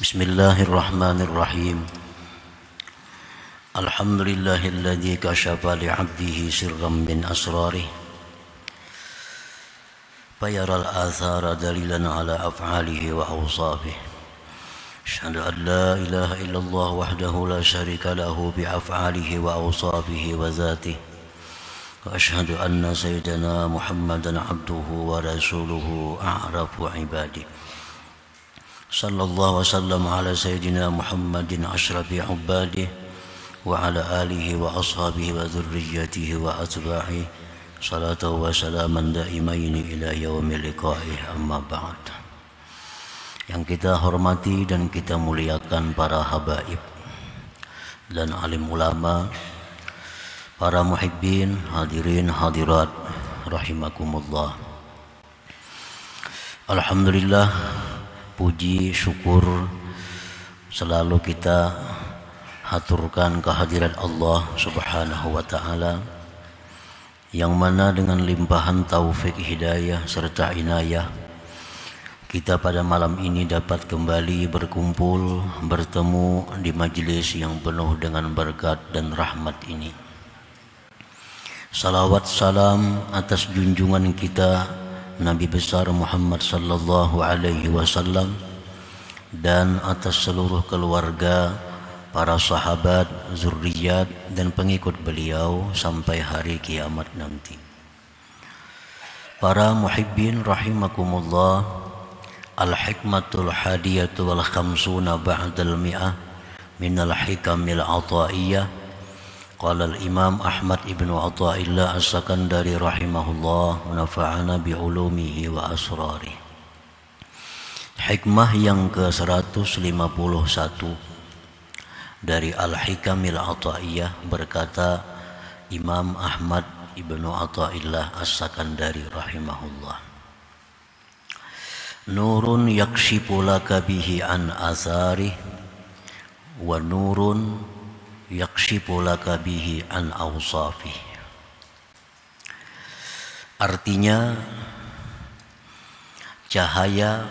Bismillahirrahmanirrahim. Alhamdulillahilladzi kashafa li'abdihi sirran min asrarih fayaral athara dalilan ala af'alihi wa awsafih. Asyhadu an la ilaha illallah wahdahu la syarika lahu bi af'alihi wa awsafihi wa zatihi. Wa asyhadu anna sayyidana Muhammadan abduhu wa rasuluhu a'rafu ibadihi. Sallallahu wasallam ala sayyidina Muhammadin asrafi ubadihi wa ala alihi wa ashabihi wa dhurriyyatihi wa atba'ihi salatu wa salaman daimaini ila yaumil liqa'ih, amma ba'd. Yang kita hormati dan kita muliakan para habaib dan alim ulama, para muhibbin, hadirin hadirat rahimakumullah. Alhamdulillah, puji syukur selalu kita haturkan kehadirat Allah Subhanahu wa ta'ala, yang mana dengan limpahan taufik hidayah serta inayah kita pada malam ini dapat kembali berkumpul bertemu di majlis yang penuh dengan berkat dan rahmat ini. Salawat salam atas junjungan kita Nabi besar Muhammad sallallahu alaihi wasallam dan atas seluruh keluarga, para sahabat, zurriyat dan pengikut beliau sampai hari kiamat nanti. Para muhibbin rahimakumullah, al-hikmatul hadiyatu wal khamsuna ba'dal mi'ah minal hikamil ataiyah. Qala al-Imam Ahmad ibnu Athaillah as-Sakandari rahimahullah, nafa'ana bi'ulumihi wa asrari. Hikmah yang ke-151 dari Al-Hikamil Athaiyah, berkata Imam Ahmad ibnu Athaillah as-Sakandari rahimahullah, nurun yakshifu laka bihi an athari wa nurun yakshifu laka bihi an awsafi. Artinya, cahaya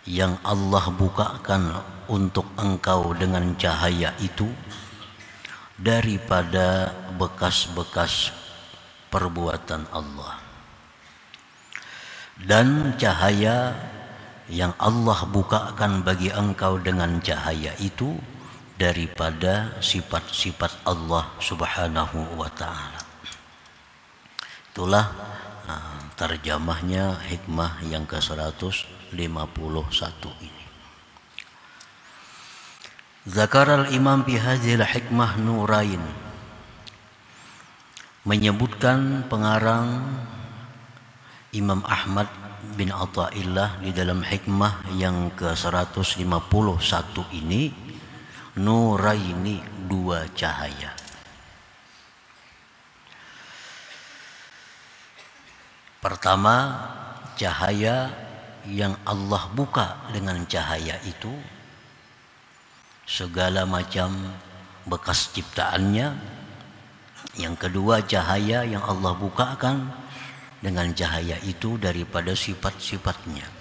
yang Allah bukakan untuk engkau dengan cahaya itu daripada bekas-bekas perbuatan Allah, dan cahaya yang Allah bukakan bagi engkau dengan cahaya itu daripada sifat-sifat Allah Subhanahu wa ta'ala. Itulah terjemahnya hikmah yang ke-151 ini. Zakaral imam fi hadhil hikmah nurain. Menyebutkan pengarang Imam Ahmad bin Athaillah di dalam hikmah yang ke-151 ini, nuraini, dua cahaya. Pertama, cahaya yang Allah buka dengan cahaya itu segala macam bekas ciptaannya. Yang kedua, cahaya yang Allah bukakan dengan cahaya itu daripada sifat-sifatnya.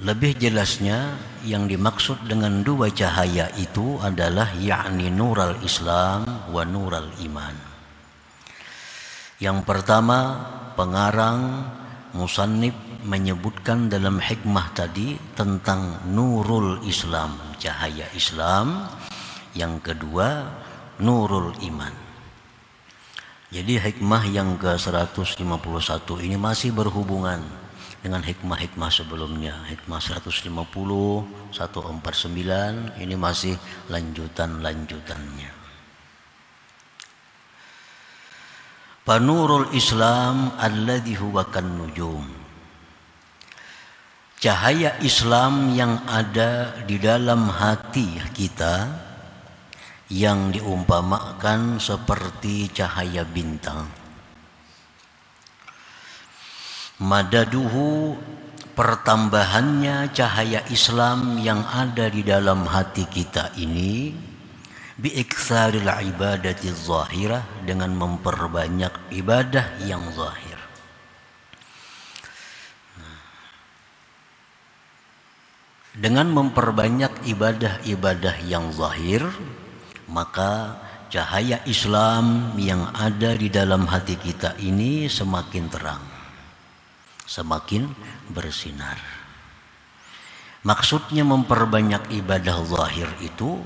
Lebih jelasnya, yang dimaksud dengan dua cahaya itu adalah yakni nural Islam wa nural iman. Yang pertama, pengarang musannif menyebutkan dalam hikmah tadi tentang nurul Islam, cahaya Islam. Yang kedua, nurul iman. Jadi hikmah yang ke-151 ini masih berhubungan dengan hikmah-hikmah sebelumnya. Hikmah 150, 149 ini masih lanjutannya. Panurul Islam alladhi huwa kan nujum. Cahaya Islam yang ada di dalam hati kita yang diumpamakan seperti cahaya bintang. Madaduhu, pertambahannya cahaya Islam yang ada di dalam hati kita ini, biiksaril ibadati zahirah, dengan memperbanyak ibadah yang zahir. Dengan memperbanyak ibadah-ibadah yang zahir, maka cahaya Islam yang ada di dalam hati kita ini semakin terang, semakin bersinar. Maksudnya memperbanyak ibadah zahir itu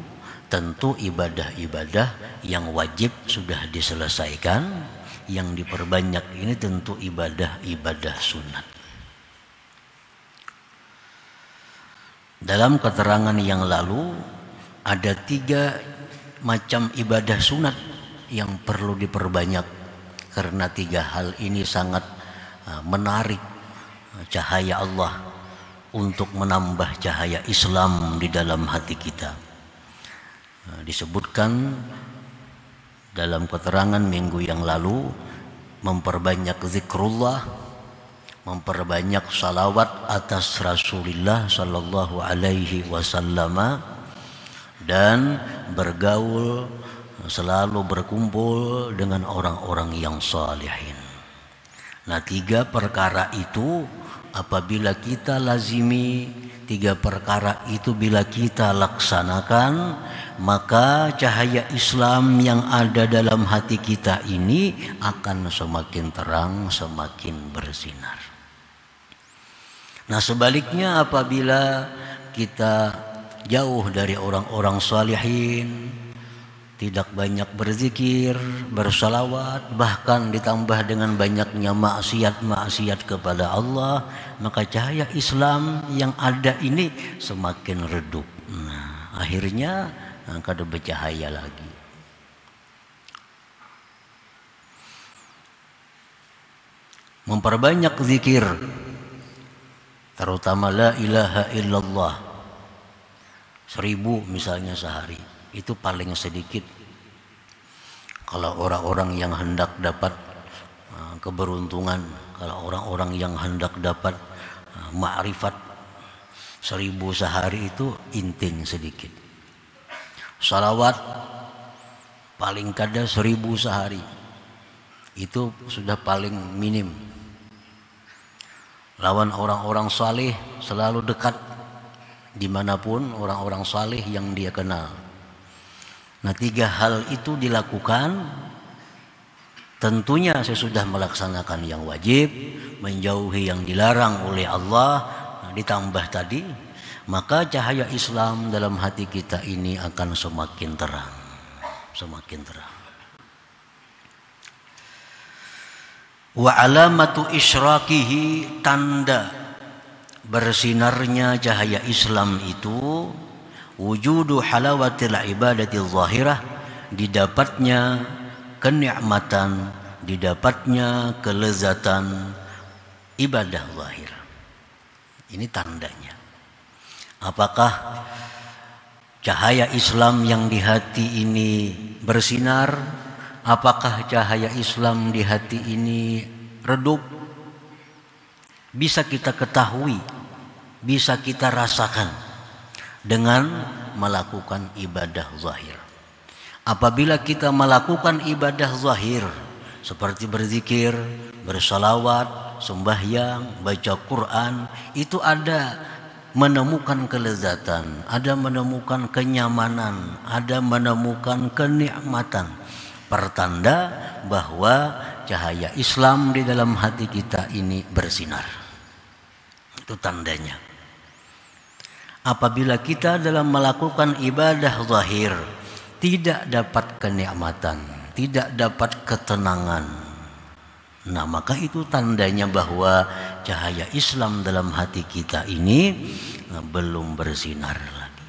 tentu ibadah-ibadah yang wajib sudah diselesaikan. Yang diperbanyak ini tentu ibadah-ibadah sunat. Dalam keterangan yang lalu ada 3 macam ibadah sunat yang perlu diperbanyak, karena 3 hal ini sangat menarik cahaya Allah untuk menambah cahaya Islam di dalam hati kita. Disebutkan dalam keterangan minggu yang lalu, memperbanyak zikrullah, memperbanyak salawat atas Rasulullah sallallahu alaihi wasallam, dan bergaul, selalu berkumpul dengan orang-orang yang salihin. Nah, 3 perkara itu apabila kita lazimi, 3 perkara itu bila kita laksanakan, maka cahaya Islam yang ada dalam hati kita ini akan semakin terang, semakin bersinar. Nah, sebaliknya apabila kita jauh dari orang-orang salihin, tidak banyak berzikir, bersalawat, bahkan ditambah dengan banyaknya maksiat-maksiat kepada Allah, maka cahaya Islam yang ada ini semakin redup. Nah, akhirnya kada bercahaya lagi. Memperbanyak zikir, terutama la ilaha illallah, 1000 misalnya sehari, itu paling sedikit. Kalau orang-orang yang hendak dapat keberuntungan, kalau orang-orang yang hendak dapat ma'rifat, 1000 sehari itu inting sedikit. Salawat paling kada 1000 sehari, itu sudah paling minim. Lawan orang-orang saleh selalu dekat dimanapun orang-orang saleh yang dia kenal. Nah, 3 hal itu dilakukan, tentunya sesudah melaksanakan yang wajib, menjauhi yang dilarang oleh Allah, ditambah tadi, maka cahaya Islam dalam hati kita ini akan semakin terang, semakin terang. Wa alamatu isyraqihi, tanda bersinarnya cahaya Islam itu, wujudu halawatil ibadatil zahirah, didapatnya kenikmatan, didapatnya kelezatan ibadah zahir. Ini tandanya. Apakah cahaya Islam yang di hati ini bersinar? Apakah cahaya Islam di hati ini redup? Bisa kita ketahui, bisa kita rasakan dengan melakukan ibadah zahir. Apabila kita melakukan ibadah zahir seperti berzikir, bersalawat, sembahyang, baca Quran, itu ada menemukan kelezatan, ada menemukan kenyamanan, ada menemukan kenikmatan, pertanda bahwa cahaya Islam di dalam hati kita ini bersinar. Itu tandanya. Apabila kita dalam melakukan ibadah zahir tidak dapat kenikmatan, tidak dapat ketenangan, nah maka itu tandanya bahwa cahaya Islam dalam hati kita ini belum bersinar lagi.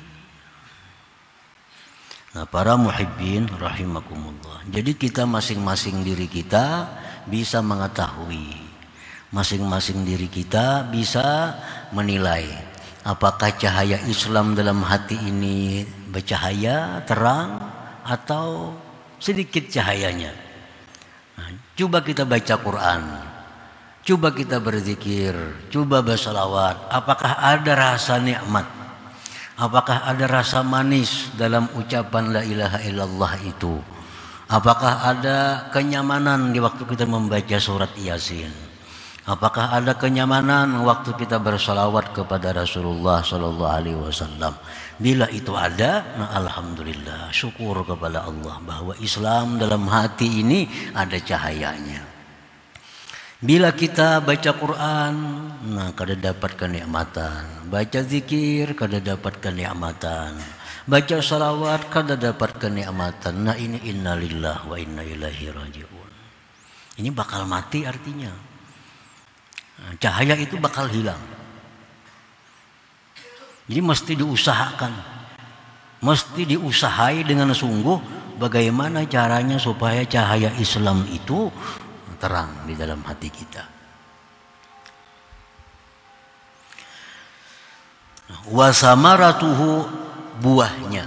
Nah, para muhibbin rahimakumullah. Jadi kita masing-masing diri kita bisa mengetahui, masing-masing diri kita bisa menilai apakah cahaya Islam dalam hati ini bercahaya, terang, atau sedikit cahayanya. Nah, coba kita baca Quran, coba kita berzikir, coba bersalawat. Apakah ada rasa nikmat? Apakah ada rasa manis dalam ucapan la ilaha illallah itu? Apakah ada kenyamanan di waktu kita membaca surat Yasin? Apakah ada kenyamanan waktu kita bersalawat kepada Rasulullah Sallallahu Alaihi Wasallam? Bila itu ada, nah alhamdulillah, syukur kepada Allah bahwa Islam dalam hati ini ada cahayanya. Bila kita baca Quran, nah kada dapat kenikmatan. Baca zikir, kada dapat kenikmatan. Baca salawat, kada dapat kenikmatan. Nah ini innalillah wa inna ilaihi rajiun. Ini bakal mati artinya. Cahaya itu bakal hilang. Jadi mesti diusahakan, mesti diusahai dengan sungguh bagaimana caranya supaya cahaya Islam itu terang di dalam hati kita. Wasamaratuhu, buahnya.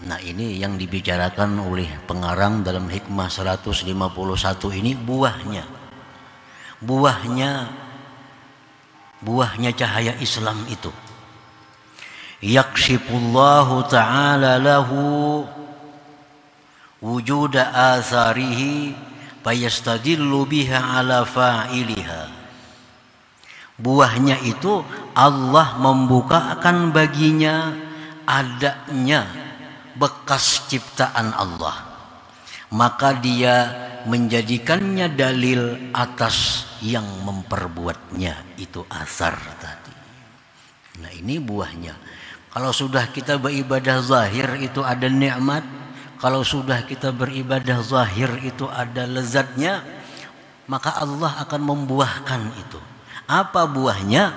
Nah ini yang dibicarakan oleh pengarang dalam Hikmah 151 ini, buahnya. Buahnya cahaya Islam itu. Yakshifullahu ta'ala lahu wujuda atharihi fayastadillu biha ala fa'iliha. Buahnya itu Allah membukakan baginya adanya bekas ciptaan Allah, maka dia menjadikannya dalil atas yang memperbuatnya, itu asar tadi. Nah ini buahnya. Kalau sudah kita beribadah zahir itu ada nikmat, kalau sudah kita beribadah zahir itu ada lezatnya, maka Allah akan membuahkan itu. Apa buahnya?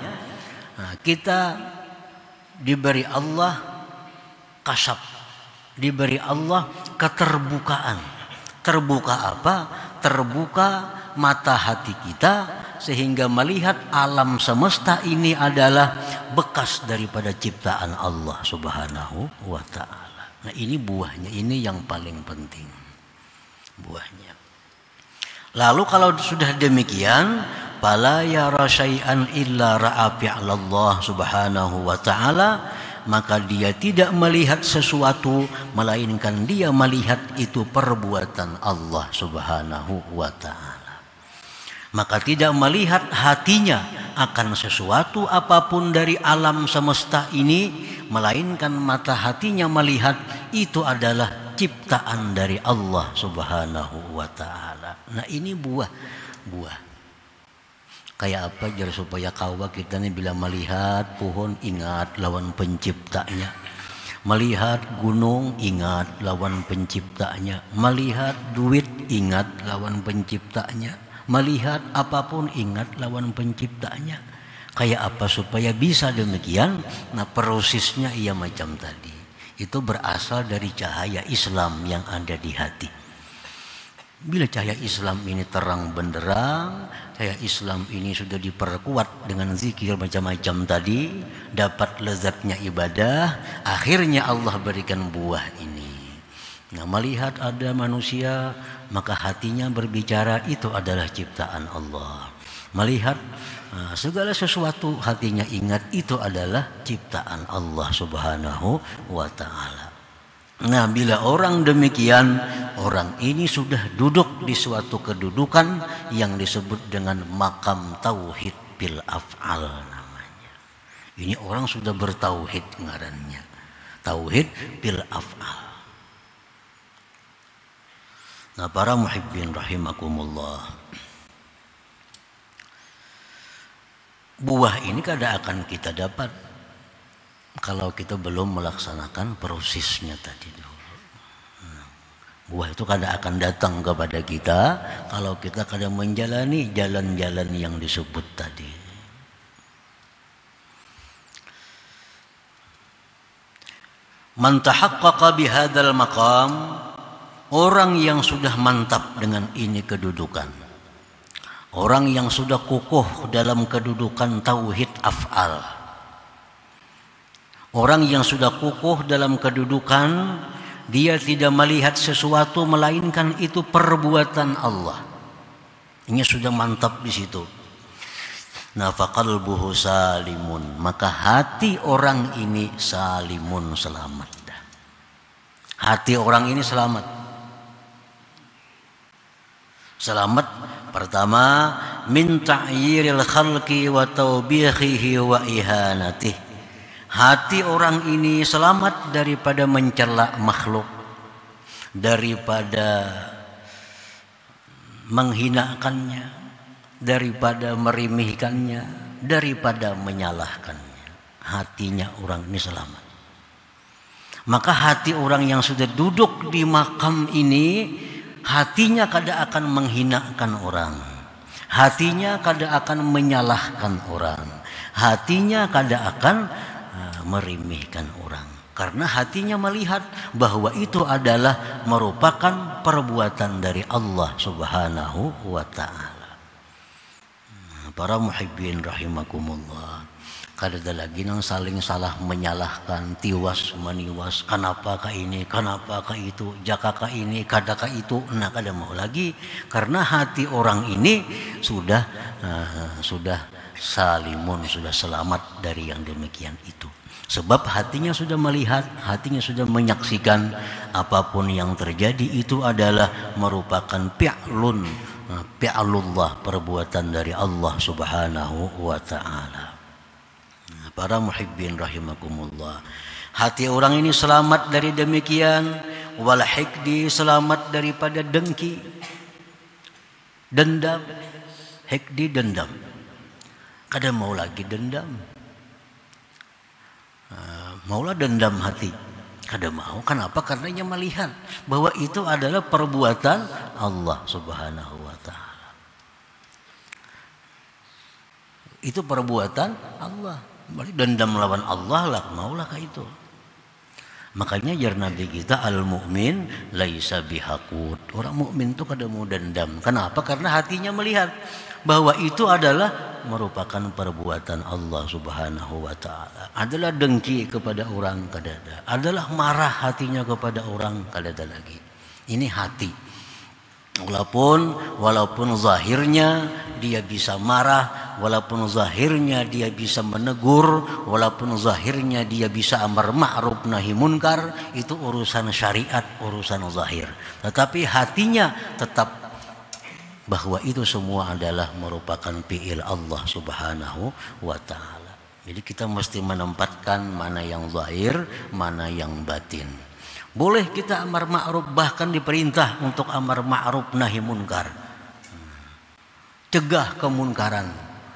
Nah, kita diberi Allah kasab, diberi Allah keterbukaan. Terbuka apa? Terbuka mata hati kita sehingga melihat alam semesta ini adalah bekas daripada ciptaan Allah Subhanahu wa ta'ala. Nah ini buahnya, ini yang paling penting, buahnya. Lalu kalau sudah demikian, fala yara syai'an illa ra'a fi'lallah Subhanahu wa ta'ala, maka dia tidak melihat sesuatu melainkan dia melihat itu perbuatan Allah Subhanahu wa ta'ala. Maka tidak melihat hatinya akan sesuatu apapun dari alam semesta ini, melainkan mata hatinya melihat itu adalah ciptaan dari Allah Subhanahu wa ta'ala. Nah ini buah. Kayak apa jar supaya kawa kita nih bila melihat pohon ingat lawan penciptanya, melihat gunung ingat lawan penciptanya, melihat duit ingat lawan penciptanya, melihat apapun ingat lawan penciptanya. Kayak apa supaya bisa demikian? Nah prosesnya ia macam tadi. Itu berasal dari cahaya Islam yang ada di hati. Bila cahaya Islam ini terang benderang, cahaya Islam ini sudah diperkuat dengan zikir macam-macam tadi, dapat lezatnya ibadah, akhirnya Allah berikan buah ini. Nah, melihat ada manusia, maka hatinya berbicara itu adalah ciptaan Allah. Melihat segala sesuatu hatinya ingat itu adalah ciptaan Allah Subhanahu wa ta'ala. Nah bila orang demikian, orang ini sudah duduk di suatu kedudukan yang disebut dengan makam tauhid bil af'al namanya. Ini orang sudah bertauhid ngarannya, tauhid bil af'al. Nah para muhibbin rahimakumullah, buah ini kada akan kita dapat kalau kita belum melaksanakan prosesnya tadi dulu. Buah itu kada akan datang kepada kita kalau kita kada menjalani jalan-jalan yang disebut tadi. Man tahaqqaqa bihadzal maqam, orang yang sudah mantap dengan ini kedudukan, orang yang sudah kukuh dalam kedudukan tauhid af'al, orang yang sudah kukuh dalam kedudukan dia tidak melihat sesuatu melainkan itu perbuatan Allah. Ini sudah mantap di situ. Nah, faqalbuhu salimun, maka hati orang ini salimun, selamat. Hati orang ini selamat. Selamat pertama min ta'yiril khalqi wa tawbihihi wa ihanatih. Hati orang ini selamat daripada mencela makhluk, daripada menghinakannya, daripada merimihkannya, daripada menyalahkannya. Hatinya orang ini selamat. Maka hati orang yang sudah duduk di makam ini, hatinya kada akan menghinakan orang, hatinya kada akan menyalahkan orang, hatinya kada akan merimihkan orang. Karena hatinya melihat bahwa itu adalah merupakan perbuatan dari Allah Subhanahu wa ta'ala. Para muhibbin rahimakumullah, kada ada lagi nang saling salah menyalahkan, tiwas meniwas, kenapakah ini, kenapakah itu, jakakah ini, kadakah itu. Nah, kada mau lagi, karena hati orang ini sudah salimun, sudah selamat dari yang demikian itu. Sebab hatinya sudah melihat, hatinya sudah menyaksikan apapun yang terjadi itu adalah merupakan fi'lullah, perbuatan dari Allah Subhanahu wa ta'ala. Para muhibbin rahimakumullah, hati orang ini selamat dari demikian. Wal hikdi, selamat daripada dengki, dendam. Hikdi, dendam. Kada mau lagi dendam. Maulah dendam hati, kada mau. Kenapa? Karena ia melihat bahwa itu adalah perbuatan Allah Subhanahu wa ta'ala. Itu perbuatan Allah. Dendam lawan Allah lah, maulah kah itu. Makanya jar Nabi kita, al-mu'min laisa bihaqud. Orang mukmin itu kada mau dendam. Kenapa? Karena hatinya melihat bahwa itu adalah merupakan perbuatan Allah Subhanahu wa ta'ala. Adalah dengki kepada orang, kada ada. Adalah marah hatinya kepada orang, kada ada lagi. Ini hati. Walaupun zahirnya dia bisa marah, walaupun zahirnya dia bisa menegur, walaupun zahirnya dia bisa amar ma'ruf nahi munkar, itu urusan syariat, urusan zahir. Tetapi hatinya tetap bahwa itu semua adalah merupakan fi'il Allah Subhanahu wa ta'ala. Jadi kita mesti menempatkan mana yang zahir, mana yang batin. Boleh kita amar ma'ruf, bahkan diperintah untuk amar ma'ruf nahi munkar. Cegah kemunkaran,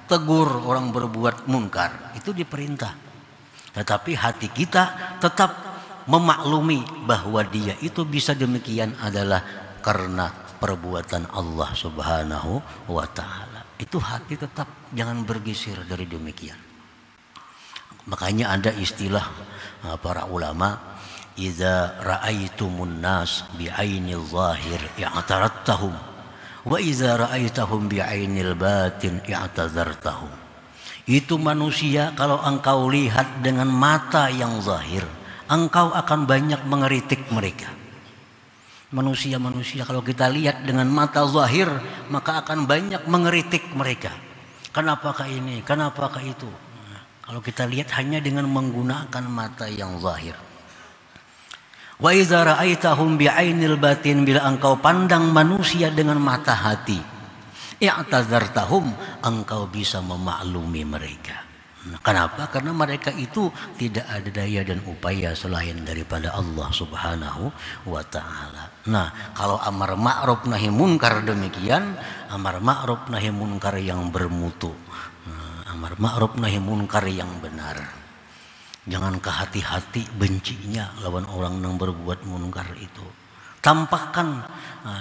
tegur orang berbuat munkar, itu diperintah. Tetapi hati kita tetap memaklumi bahwa dia itu bisa demikian adalah karena perbuatan Allah Subhanahu wa ta'ala. Itu hati tetap jangan bergeser dari demikian. Makanya ada istilah para ulama, idza ra'aitumun nas bi'ainil zahir i'tarattahum wa idza ra'aitahum bi'ainil batin i'tazartahum. Itu manusia kalau engkau lihat dengan mata yang zahir, engkau akan banyak mengeritik mereka. Manusia kalau kita lihat dengan mata zahir, maka akan banyak mengeritik mereka. Kenapakah ini? Kenapakah itu? Nah, kalau kita lihat hanya dengan menggunakan mata yang zahir. Wa idza ra'aitahum bi'ainil batin, bila engkau pandang manusia dengan mata hati, i'tazartahum, engkau bisa memaklumi mereka. Nah, kenapa? Karena mereka itu tidak ada daya dan upaya selain daripada Allah Subhanahu wa ta'ala. Nah, kalau amar ma'ruf nahi munkar demikian, amar ma'ruf nahi munkar yang bermutu, amar ma'ruf nahi munkar yang benar. Jangan kehati-hati bencinya lawan orang yang berbuat munkar itu. Tampakkan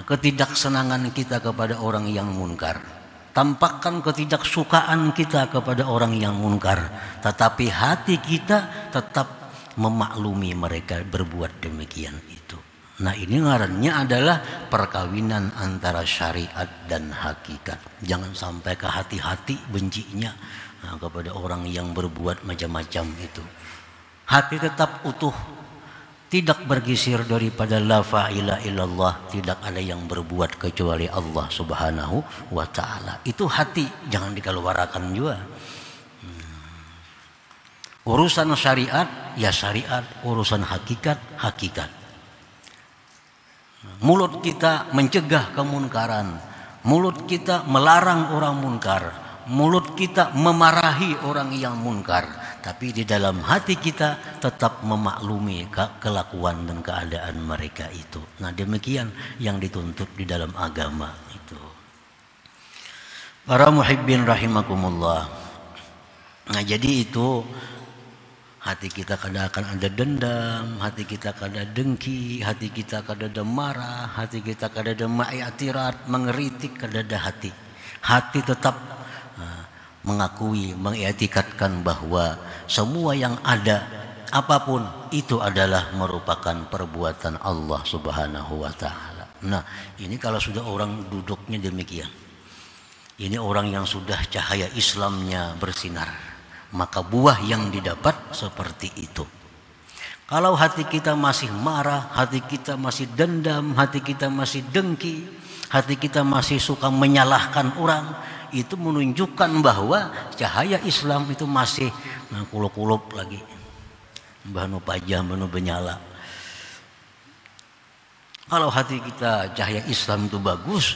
ketidaksenangan kita kepada orang yang munkar. Tampakkan ketidaksukaan kita kepada orang yang munkar, tetapi hati kita tetap memaklumi mereka berbuat demikian itu. Nah, ini ngarannya adalah perkawinan antara syariat dan hakikat. Jangan sampai ke hati-hati bencinya kepada orang yang berbuat macam-macam itu. Hati tetap utuh, tidak bergeser daripada la fa'ila illallah, tidak ada yang berbuat kecuali Allah Subhanahu wa ta'ala. Itu hati, jangan dikeluarkan juga. Urusan syariat, ya syariat. Urusan hakikat, hakikat. Mulut kita mencegah kemunkaran, Mulut kita melarang orang munkar, mulut kita memarahi orang yang munkar, tapi di dalam hati kita tetap memaklumi kelakuan dan keadaan mereka itu. Nah, demikian yang dituntut di dalam agama itu. Para muhibbin rahimakumullah. Nah, jadi itu hati kita kadang akan ada dendam, hati kita kadang ada dengki, hati kita kadang ada marah, hati kita kadang ada ma'yatirat, mengeritik, kadang ada hati. Hati tetap mengakui, mengetikatkan bahwa semua yang ada, apapun itu adalah merupakan perbuatan Allah Subhanahu wa Ta'ala. Nah, ini kalau sudah orang duduknya demikian, ini orang yang sudah cahaya Islamnya bersinar, maka buah yang didapat seperti itu. Kalau hati kita masih marah, hati kita masih dendam, hati kita masih dengki, hati kita masih suka menyalahkan orang, itu menunjukkan bahwa cahaya Islam itu masih kulup-kulup lagi, banu pajah, banu benyala. Kalau hati kita cahaya Islam itu bagus,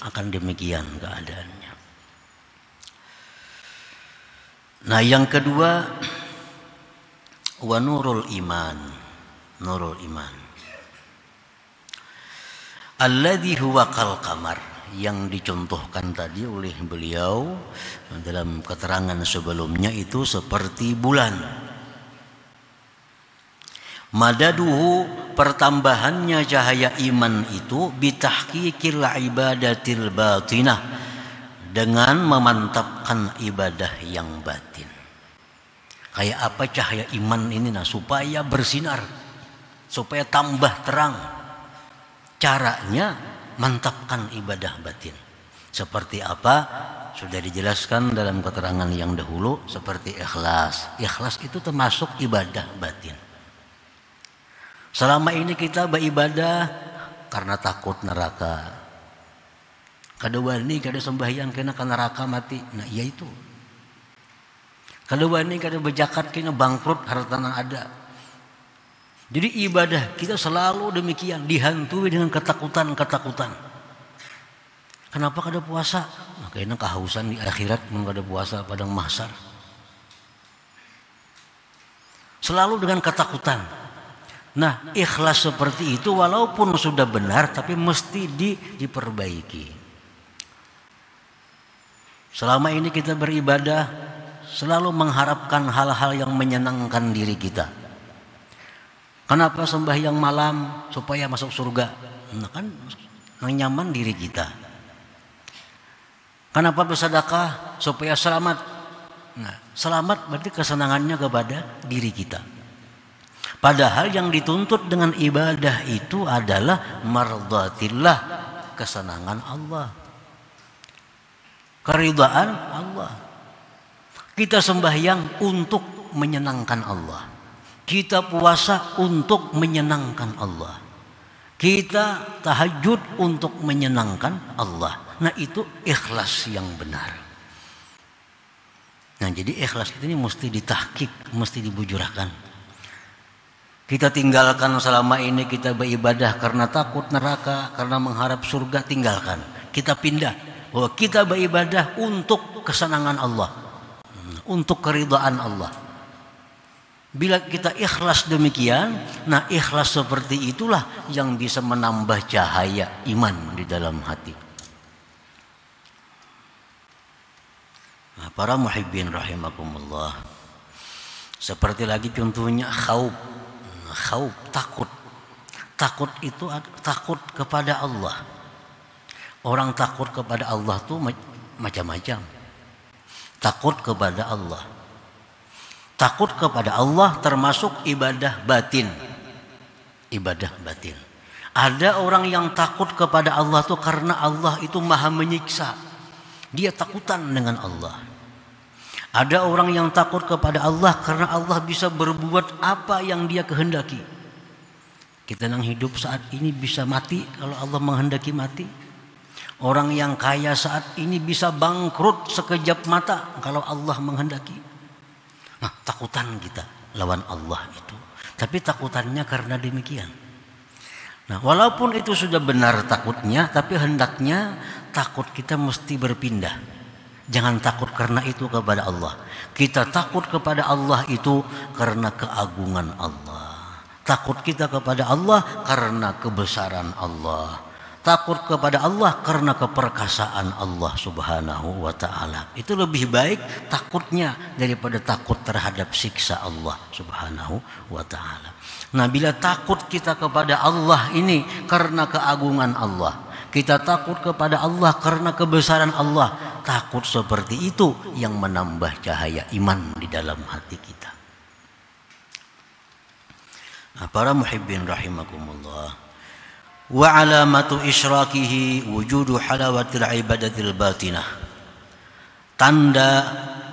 akan demikian keadaannya. Nah, yang kedua, wa nurul iman, nurul iman alladzi huwa kal qamar, yang dicontohkan tadi oleh beliau dalam keterangan sebelumnya itu seperti bulan. Madaduhu, pertambahannya cahaya iman itu bitahqiqil ibadatil batinah, dengan memantapkan ibadah yang batin. Kayak apa cahaya iman ini? Nah, supaya bersinar, supaya tambah terang. Caranya mantapkan ibadah batin. Seperti apa? Sudah dijelaskan dalam keterangan yang dahulu, seperti ikhlas. Ikhlas itu termasuk ibadah batin. Selama ini kita beribadah karena takut neraka. Kada wani kada sembahyang kena ke neraka mati. Nah, iya itu. Kada wani kada berzakat kena bangkrut harta yang ada. Jadi ibadah kita selalu demikian, dihantui dengan ketakutan-ketakutan. Kenapa kada puasa? Nah, kena kehausan di akhirat mun kada puasa padang mahsyar. Selalu dengan ketakutan. Nah, ikhlas seperti itu walaupun sudah benar tapi mesti diperbaiki. Selama ini kita beribadah selalu mengharapkan hal-hal yang menyenangkan diri kita. Kenapa sembahyang malam? Supaya masuk surga. Nah, kan nyaman diri kita. Kenapa bersedekah? Supaya selamat. Nah, selamat berarti kesenangannya kepada diri kita. Padahal yang dituntut dengan ibadah itu adalah mardhatillah, kesenangan Allah, keridhaan Allah. Kita sembahyang untuk menyenangkan Allah. Kita puasa untuk menyenangkan Allah. Kita tahajud untuk menyenangkan Allah. Nah, itu ikhlas yang benar. Nah, jadi ikhlas ini mesti ditahqiq, mesti dibujurkan. Kita tinggalkan selama ini kita beribadah karena takut neraka, karena mengharap surga, tinggalkan. Kita pindah bahwa kita beribadah untuk kesenangan Allah, untuk keridhaan Allah. Bila kita ikhlas demikian, nah ikhlas seperti itulah yang bisa menambah cahaya iman di dalam hati. Nah, para muhibbin rahimakumullah, seperti lagi contohnya khauf, takut. Takut itu takut kepada Allah. Orang takut kepada Allah tuh macam-macam. Takut kepada Allah. Takut kepada Allah termasuk ibadah batin. Ibadah batin. Ada orang yang takut kepada Allah tuh karena Allah itu maha menyiksa. Dia takutan dengan Allah. Ada orang yang takut kepada Allah karena Allah bisa berbuat apa yang dia kehendaki. Kita yang hidup saat ini bisa mati kalau Allah menghendaki mati. Orang yang kaya saat ini bisa bangkrut sekejap mata kalau Allah menghendaki. Nah, takutan kita lawan Allah itu. Tapi takutannya karena demikian. Nah, walaupun itu sudah benar takutnya, tapi hendaknya takut kita mesti berpindah. Jangan takut karena itu kepada Allah. Kita takut kepada Allah itu karena keagungan Allah. Takut kita kepada Allah karena kebesaran Allah. Takut kepada Allah karena keperkasaan Allah subhanahu wa ta'ala. Itu lebih baik takutnya daripada takut terhadap siksa Allah subhanahu wa ta'ala. Nah, bila takut kita kepada Allah ini karena keagungan Allah, kita takut kepada Allah karena kebesaran Allah, takut seperti itu yang menambah cahaya iman di dalam hati kita. Nah, para muhibbin rahimakumullah, wa alamatu isyrakihi wujudu halawatil ibadatil batinah. Tanda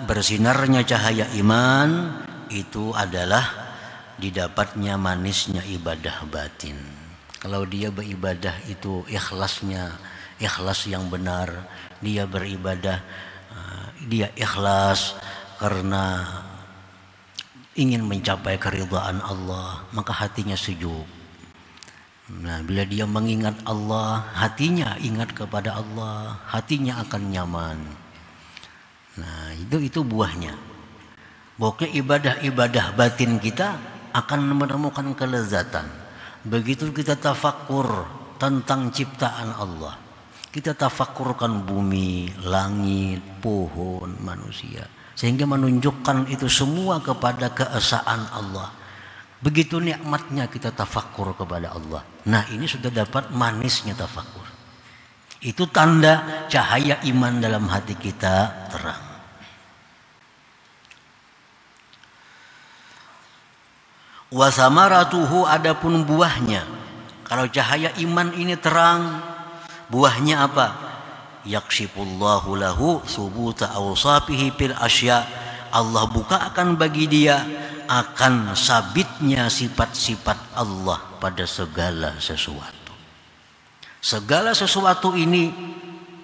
bersinarnya cahaya iman itu adalah didapatnya manisnya ibadah batin. Kalau dia beribadah itu ikhlasnya, ikhlas yang benar, dia beribadah, dia ikhlas karena ingin mencapai keridhaan Allah, maka hatinya sejuk. Nah, bila dia mengingat Allah, hatinya ingat kepada Allah, hatinya akan nyaman. Nah, itu buahnya. Pokoknya ibadah-ibadah batin kita akan menemukan kelezatan. Begitu kita tafakkur tentang ciptaan Allah, kita tafakkurkan bumi, langit, pohon, manusia, sehingga menunjukkan itu semua kepada keesaan Allah. Begitu nikmatnya kita tafakkur kepada Allah. Nah, ini sudah dapat manisnya tafakkur. Itu tanda cahaya iman dalam hati kita terang. Wa samaratuhu, adapun buahnya, kalau cahaya iman ini terang, buahnya apa? Yakshifullahu lahu subuta awsafihi fil asya. Allah bukakan bagi dia akan sabitnya sifat-sifat Allah pada segala sesuatu. Segala sesuatu ini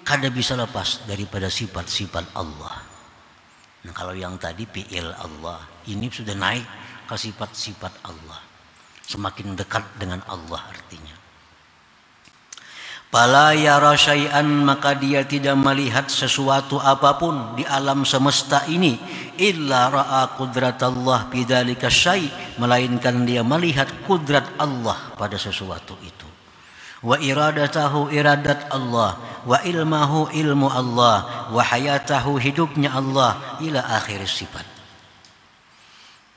kada bisa lepas daripada sifat-sifat Allah. Nah, kalau yang tadi fi'il Allah, ini sudah naik ke sifat-sifat Allah, semakin dekat dengan Allah artinya. Fala yara syai'an, maka dia tidak melihat sesuatu apapun di alam semesta ini illa ra'a qudratallah bidzalika syai', melainkan dia melihat kudrat Allah pada sesuatu itu. Wa iradatahu, iradat Allah, wa ilmahu, ilmu Allah, wa hayatahu, hidupnya Allah, ila akhir sifat.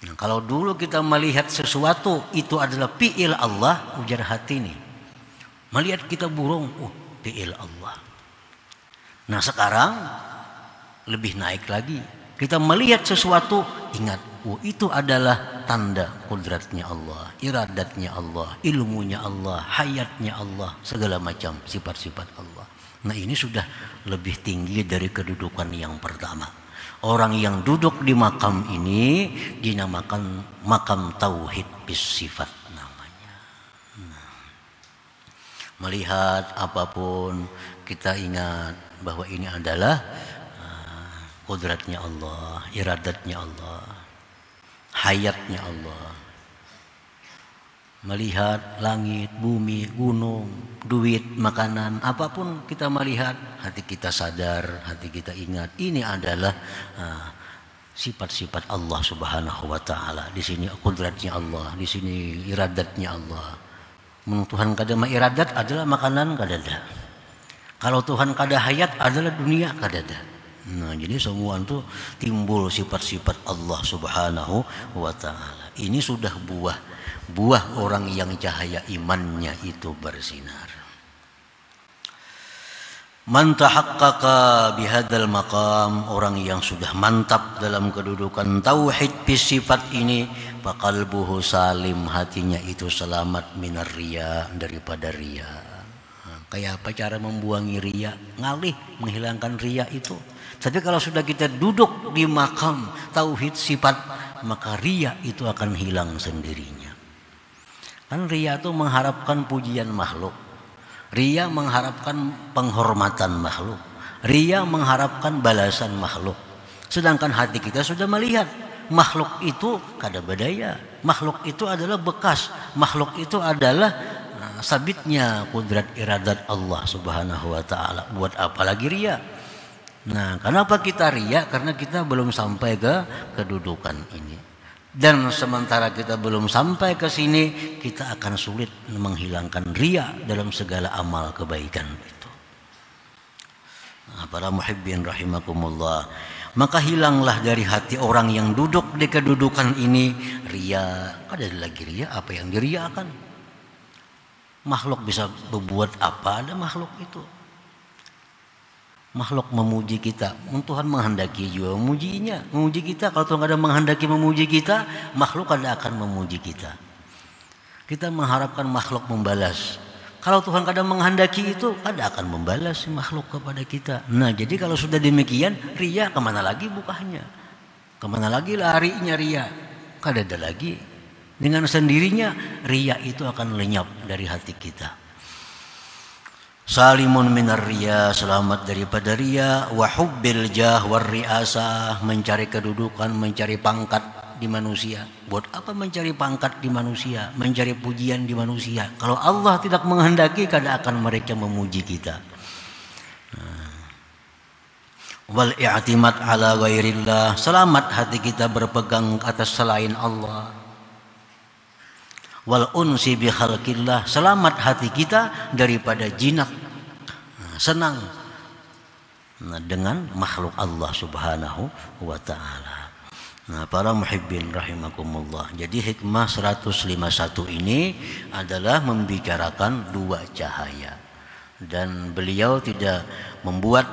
Nah, kalau dulu kita melihat sesuatu itu adalah fi'il Allah, ujar hati ini. Melihat kita burung, fi'il Allah. Nah, sekarang lebih naik lagi. Kita melihat sesuatu, ingat, itu adalah tanda kudratnya Allah, iradatnya Allah, ilmunya Allah, hayatnya Allah, segala macam sifat-sifat Allah. Nah, ini sudah lebih tinggi dari kedudukan yang pertama. Orang yang duduk di makam ini dinamakan makam tauhid bis sifat namanya. Nah, melihat apapun kita ingat bahwa ini adalah kudratnya Allah, iradatnya Allah, hayatnya Allah. Melihat langit, bumi, gunung, duit, makanan, apapun kita melihat, hati kita sadar, hati kita ingat, ini adalah sifat-sifat Allah Subhanahu wa taala. Di sini kudratnya Allah, di sini iradatnya Allah. Tuhan kada iradat adalah makanan kadada. Kalau Tuhan kada hayat adalah dunia kadada. Nah, jadi semua itu timbul sifat-sifat Allah Subhanahu wa taala. Ini sudah buah orang yang cahaya imannya itu bersinar. Man tahaqqaqa bihadzal maqam, orang yang sudah mantap dalam kedudukan tauhid sifat ini, faqalbuhu salim, hatinya itu selamat minar riya, daripada riya. Kayak apa cara membuangi riya? Ngalih, menghilangkan riya itu. Tapi kalau sudah kita duduk di makam tauhid sifat, maka riya itu akan hilang sendirinya. Kan riya itu mengharapkan pujian makhluk, riya mengharapkan penghormatan makhluk, riya mengharapkan balasan makhluk. Sedangkan hati kita sudah melihat makhluk itu kada berdaya, makhluk itu adalah bekas, makhluk itu adalah sabitnya kudrat iradat Allah Subhanahu wa taala. Buat apa lagi riya? Nah, kenapa kita riya? Karena kita belum sampai ke kedudukan ini. Dan sementara kita belum sampai ke sini, kita akan sulit menghilangkan riya dalam segala amal kebaikan itu. Nah, para muhibbin rahimakumullah, maka hilanglah dari hati orang yang duduk di kedudukan ini riya. Ada lagi riya, apa yang diriakan? Makhluk bisa berbuat apa? Ada makhluk itu. Makhluk memuji kita, Tuhan menghendaki juga memuji kita. Kalau Tuhan ada menghendaki memuji kita, makhluk ada akan memuji kita. Kita mengharapkan makhluk membalas. Kalau Tuhan kadang menghendaki itu, ada akan membalas makhluk kepada kita. Nah, jadi kalau sudah demikian, riya kemana lagi bukanya? Kemana lagi larinya riya? Kada ada lagi. Dengan sendirinya, riya itu akan lenyap dari hati kita. Salimun minar riya, selamat daripada riya. Wa hubbil jah war riasah, mencari kedudukan, mencari pangkat di manusia. Buat apa mencari pangkat di manusia, mencari pujian di manusia? Kalau Allah tidak menghendaki, kada akan mereka memuji kita. Wal i'timad ala ghairillah, selamat hati kita berpegang atas selain Allah. Wal unsi bi khalqillah, selamat hati kita daripada jinak, senang dengan makhluk Allah Subhanahu wa taala. Nah, para muhibbin rahimakumullah. Jadi hikmah 151 ini adalah membicarakan dua cahaya. Dan beliau tidak membuat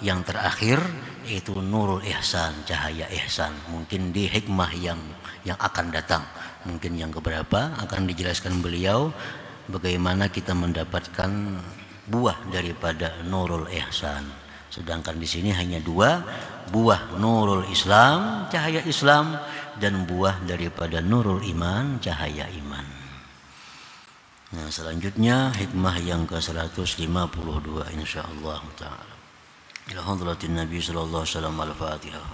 yang terakhir yaitu nurul ihsan, cahaya ihsan. Mungkin di hikmah yang akan datang, mungkin yang keberapa akan dijelaskan beliau bagaimana kita mendapatkan buah daripada nurul ihsan. Sedangkan di sini hanya dua, buah nurul Islam, cahaya Islam, dan buah daripada nurul iman, cahaya iman. Nah, selanjutnya hikmah yang ke-152 insyaallah taala. Ila hadratin Nabi sallallahu alaihi wasallam, al-Fatihah.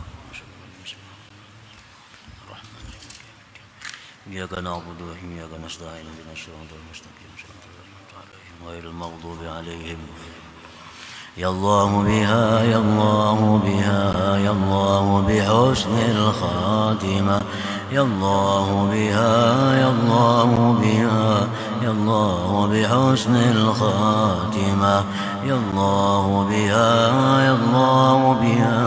Iyyaka na'budu wa iyyaka nasta'in, ihdinas siratal mustaqim, siratal ladzina an'amta 'alaihim ghairil maghdubi 'alaihim. Ya Allah biha, ya Allah biha, ya Allah bihusnil khatimah. Ya Allah biha, ya Allah biha, ya Allah bihusnil khatimah. Ya Allah biha, ya Allah biha,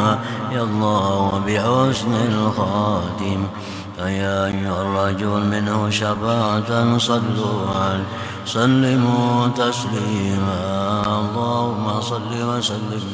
ya Allah bihusnil khatimah. يا أيها الرجل منه شفاعة صلوا عليه سلموا تسليما اللهم صل وسلم